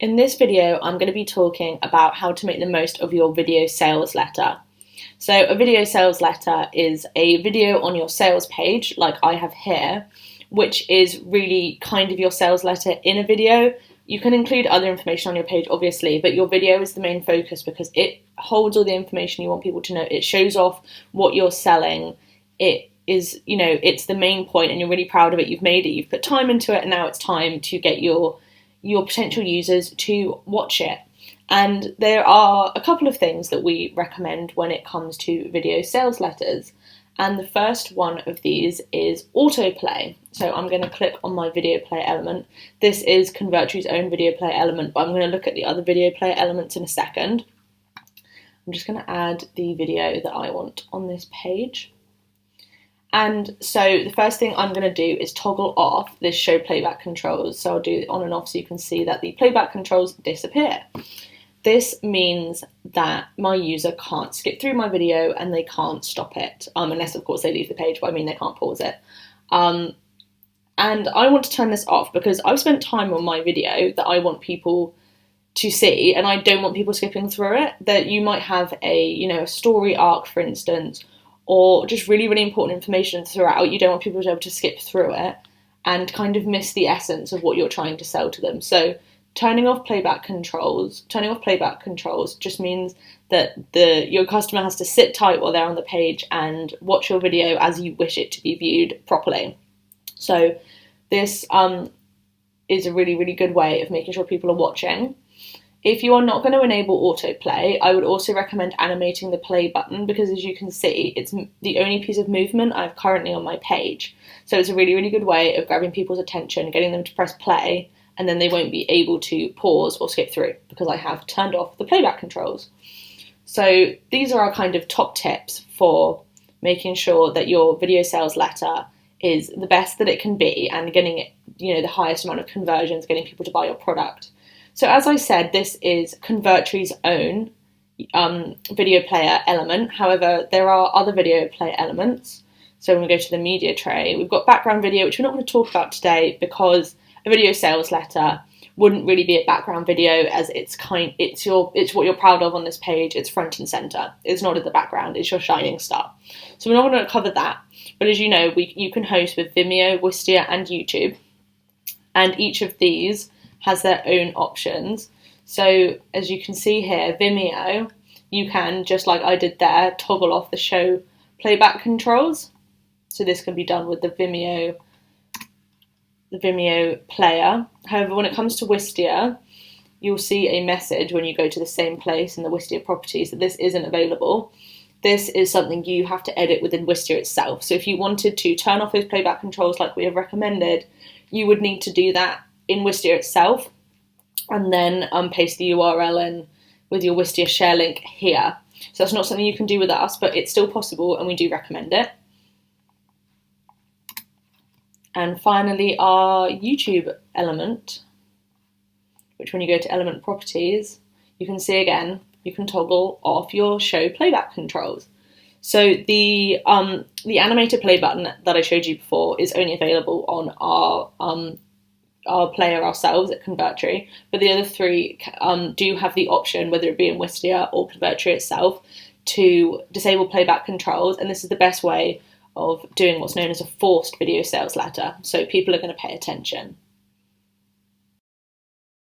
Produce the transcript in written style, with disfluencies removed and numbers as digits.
In this video, I'm going to be talking about how to make the most of your video sales letter. So a video sales letter is a video on your sales page, like I have here, which is really kind of your sales letter in a video. You can include other information on your page, obviously, but your video is the main focus because it holds all the information you want people to know. It shows off what you're selling. It is, it's the main point and you're really proud of it. You've made it, you've put time into it, and now it's time to get your potential users to watch it. And there are a couple of things that we recommend when it comes to video sales letters. And the first one of these is autoplay. So I'm going to click on my video player element. This is Convertri's own video player element, but I'm going to look at the other video player elements in a second. I'm just going to add the video that I want on this page. And so the first thing I'm going to do is toggle off this show playback controls. So I'll do it on and off so you can see that the playback controls disappear. This means that my user can't skip through my video and they can't stop it, unless of course they leave the page, but I mean they can't pause it. And I want to turn this off because I've spent time on my video that I want people to see, and I don't want people skipping through it. That you might have a story arc, for instance, or just really, really important information throughout. You don't want people to be able to skip through it and kind of miss the essence of what you're trying to sell to them. So turning off playback controls just means that your customer has to sit tight while they're on the page and watch your video as you wish it to be viewed properly. So this is a really, really good way of making sure people are watching. If you are not going to enable autoplay, I would also recommend animating the play button because, as you can see, it's the only piece of movement I have currently on my page. So it's a really, really good way of grabbing people's attention, getting them to press play, and then they won't be able to pause or skip through because I have turned off the playback controls. So these are our kind of top tips for making sure that your video sales letter is the best that it can be and getting it, the highest amount of conversions, getting people to buy your product. So as I said, this is Convertri's own video player element. However, there are other video player elements. So when we go to the media tray, we've got background video, which we're not going to talk about today because a video sales letter wouldn't really be a background video, as it's what you're proud of on this page. It's front and center. It's not at the background. It's your shining star. So we're not going to cover that. But as you know, you can host with Vimeo, Wistia, and YouTube, and each of these has their own options. So as you can see here, Vimeo, you can, just like I did there, toggle off the show playback controls. So this can be done with the Vimeo player. However, when it comes to Wistia, you'll see a message when you go to the same place in the Wistia properties that this isn't available. This is something you have to edit within Wistia itself. So if you wanted to turn off those playback controls like we have recommended, you would need to do that in Wistia itself and then paste the URL in with your Wistia share link here. So that's not something you can do with us, but it's still possible and we do recommend it. And finally, our YouTube element, which when you go to element properties, you can see again, you can toggle off your show playback controls. So the animated play button that I showed you before is only available on our player ourselves at Convertri, but the other three do have the option, whether it be in Wistia or Convertri itself, to disable playback controls, and this is the best way of doing what's known as a forced video sales letter, so people are going to pay attention.